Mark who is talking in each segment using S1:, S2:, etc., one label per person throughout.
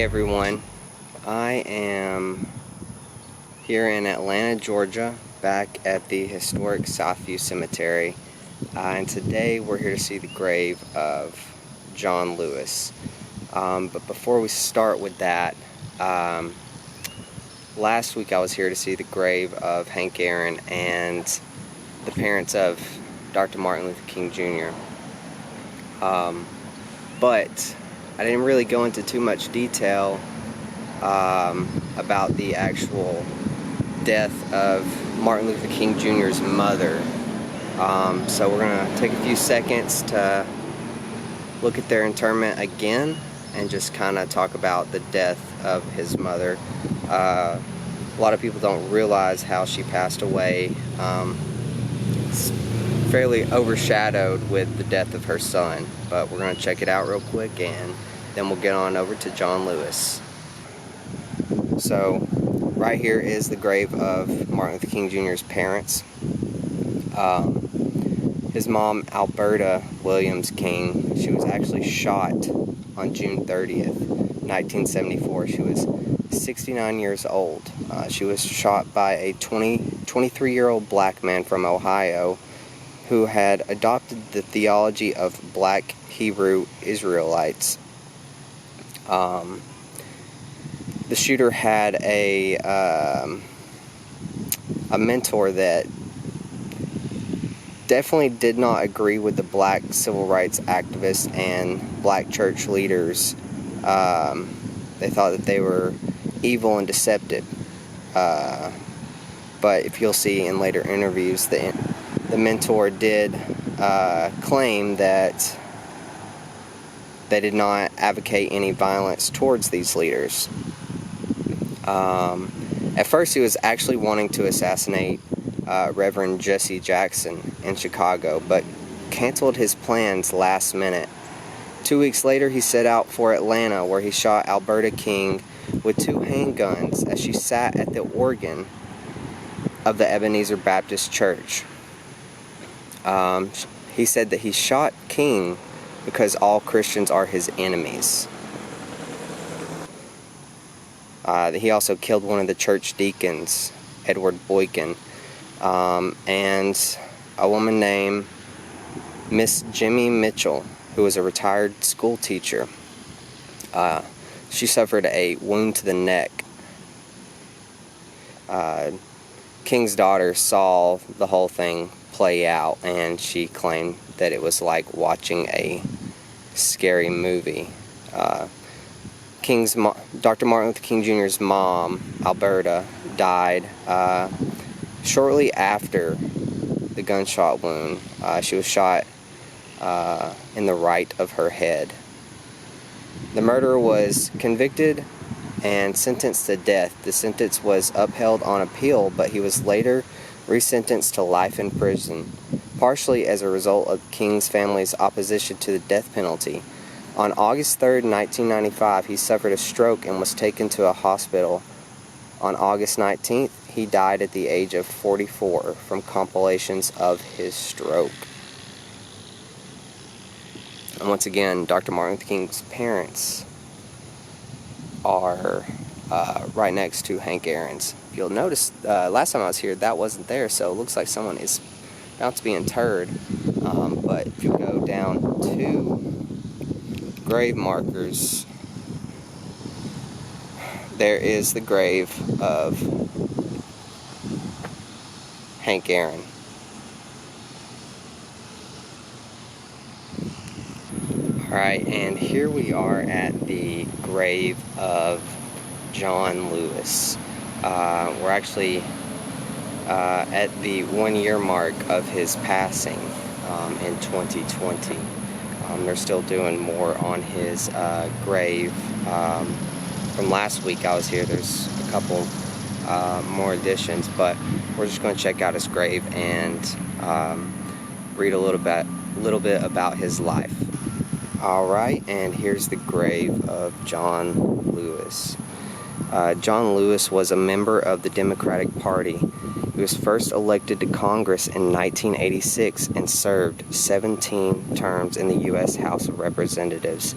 S1: Hey everyone, I am here in Atlanta, Georgia, back at the historic Southview Cemetery, and today we're here to see the grave of John Lewis. But before we start with that, last week I was here to see the grave of Hank Aaron and the parents of Dr. Martin Luther King Jr. But I didn't really go into too much detail about the actual death of Martin Luther King Jr.'s mother. So we're going to take a few seconds to look at their interment again and just kind of talk about the death of his mother. A lot of people don't realize how she passed away. It's fairly overshadowed with the death of her son, but we're going to check it out real quick and then we'll get on over to John Lewis. So right here is the grave of Martin Luther King Jr.'s parents. His mom, Alberta Williams King, she was actually shot on June 30th, 1974. She was 69 years old. She was shot by a 23-year-old black man from Ohio who had adopted the theology of black Hebrew Israelites. The shooter had a mentor that definitely did not agree with the black civil rights activists and black church leaders. They thought that they were evil and deceptive. But if you'll see in later interviews, the mentor did claim that they did not advocate any violence towards these leaders. At first he was actually wanting to assassinate Reverend Jesse Jackson in Chicago, but canceled his plans last minute. 2 weeks later he set out for Atlanta, where he shot Alberta King with 2 handguns as she sat at the organ of the Ebenezer Baptist Church. He said that he shot King because all Christians are his enemies. He also killed one of the church deacons, Edward Boykin, and a woman named Miss Jimmy Mitchell, who was a retired school teacher. She suffered a wound to the neck. King's daughter saw the whole thing play out, and she claimed that it was like watching a scary movie. Dr. Martin Luther King Jr.'s mom, Alberta, died shortly after the gunshot wound. She was shot in the right of her head. The murderer was convicted and sentenced to death. The sentence was upheld on appeal, but he was later resentenced to life in prison, partially as a result of King's family's opposition to the death penalty. On August 3rd, 1995, he suffered a stroke and was taken to a hospital. On August 19th, he died at the age of 44 from complications of his stroke. And once again, Dr. Martin Luther King's parents are right next to Hank Aaron's. If you'll notice, last time I was here, that wasn't there, so it looks like someone is about to be interred. But if you go down to grave markers, there is the grave of Hank Aaron. Alright, and here we are at the grave of John Lewis. We're actually at the 1-year mark of his passing in 2020. They're still doing more on his grave. From last week I was here, there's a couple more additions, but we're just going to check out his grave and read a little bit about his life. Alright, and here's the grave of John Lewis. John Lewis was a member of the Democratic Party. He was first elected to Congress in 1986 and served 17 terms in the U.S. House of Representatives.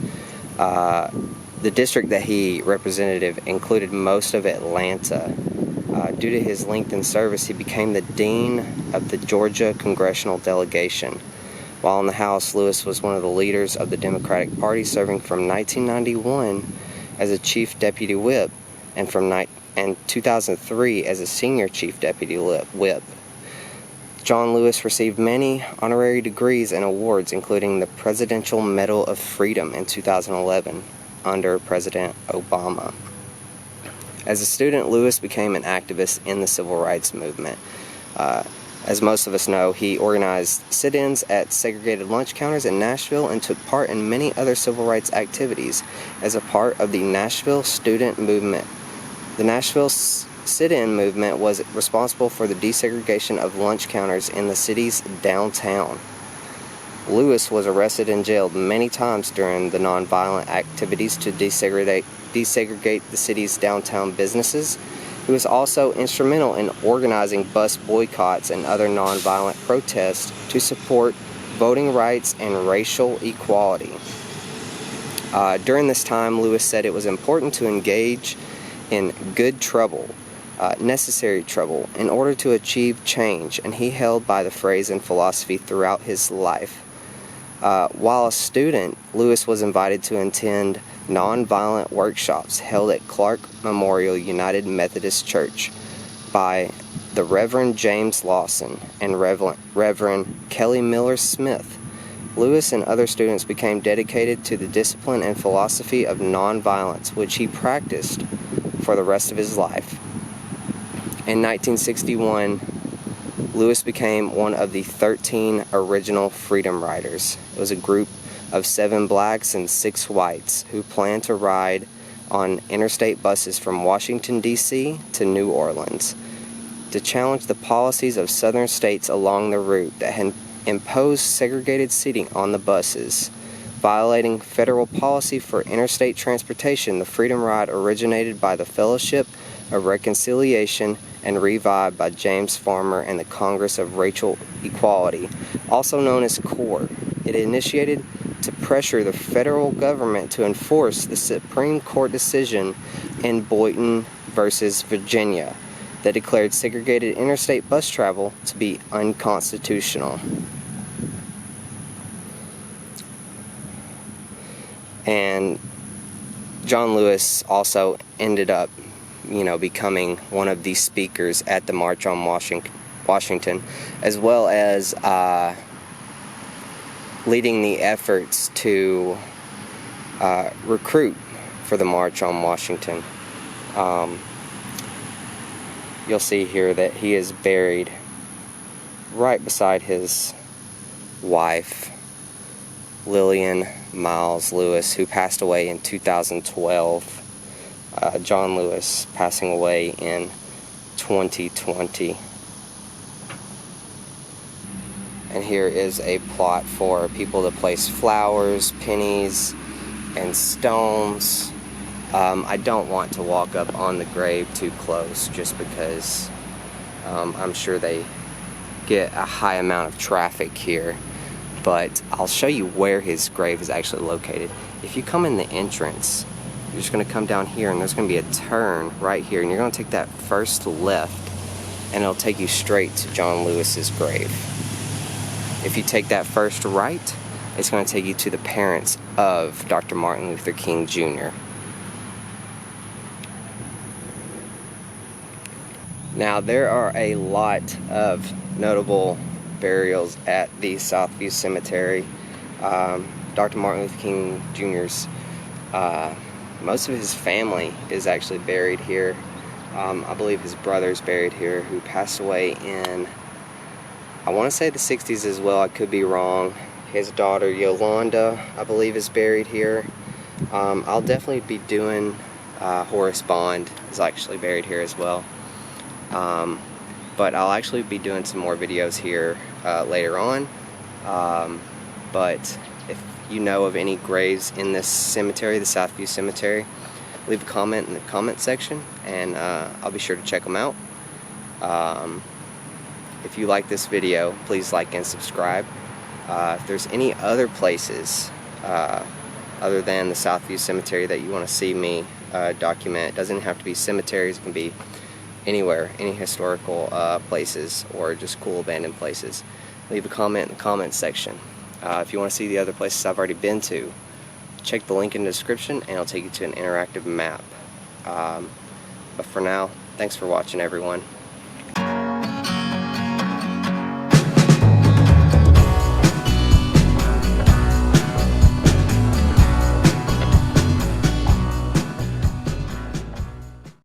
S1: the district that he represented included most of Atlanta. Due to his length in service, he became the dean of the Georgia congressional delegation. While in the House, Lewis was one of the leaders of the Democratic Party, serving from 1991 as a chief deputy whip and from 2003 as a senior chief deputy whip. John Lewis received many honorary degrees and awards, including the Presidential Medal of Freedom in 2011 under President Obama. As a student, Lewis became an activist in the civil rights movement. As most of us know, he organized sit-ins at segregated lunch counters in Nashville and took part in many other civil rights activities as a part of the Nashville student movement. The Nashville sit-in movement was responsible for the desegregation of lunch counters in the city's downtown. Lewis was arrested and jailed many times during the nonviolent activities to desegregate the city's downtown businesses. He was also instrumental in organizing bus boycotts and other nonviolent protests to support voting rights and racial equality. During this time, Lewis said it was important to engage in good trouble, necessary trouble, in order to achieve change, and he held by the phrase and philosophy throughout his life. While a student, Lewis was invited to attend nonviolent workshops held at Clark Memorial United Methodist Church by the Reverend James Lawson and Reverend Kelly Miller Smith. Lewis and other students became dedicated to the discipline and philosophy of nonviolence, which he practiced for the rest of his life. In 1961, Lewis became one of the 13 original Freedom Riders. It was a group of 7 blacks and 6 whites who planned to ride on interstate buses from Washington, D.C. to New Orleans to challenge the policies of southern states along the route that had imposed segregated seating on the buses. Violating federal policy for interstate transportation, the Freedom Ride originated by the Fellowship of Reconciliation and revived by James Farmer and the Congress of Racial Equality, also known as CORE. It initiated to pressure the federal government to enforce the Supreme Court decision in Boynton versus Virginia that declared segregated interstate bus travel to be unconstitutional. And John Lewis also ended up, becoming one of the speakers at the March on Washington, as well as leading the efforts to recruit for the March on Washington. You'll see here that he is buried right beside his wife, Lillian Miles Lewis, who passed away in 2012. John Lewis passing away in 2020. And here is a plot for people to place flowers, pennies, and stones. I don't want to walk up on the grave too close just because I'm sure they get a high amount of traffic here. But I'll show you where his grave is actually located. If you come in the entrance, you're just going to come down here and there's going to be a turn right here, and you're going to take that first left and it'll take you straight to John Lewis's grave. If you take that first right, it's going to take you to the parents of Dr. Martin Luther King Jr. Now, there are a lot of notable burials at the Southview Cemetery. Dr. Martin Luther King Jr.'s most of his family is actually buried here. I believe his brother's buried here, who passed away in, I want to say, the 60s as well. I could be wrong. His daughter Yolanda, I believe, is buried here. I'll definitely be doing Horace Bond is actually buried here as well. But I'll actually be doing some more videos here later on. But if you know of any graves in this cemetery, the Southview Cemetery, leave a comment in the comment section, and I'll be sure to check them out. If you like this video, please like and subscribe. If there's any other places other than the Southview Cemetery that you want to see me document. It doesn't have to be cemeteries, it can be anywhere, any historical places or just cool abandoned places. Leave a comment in the comments section. If you want to see the other places I've already been to, check the link in the description and it'll take you to an interactive map. But for now, thanks for watching, everyone.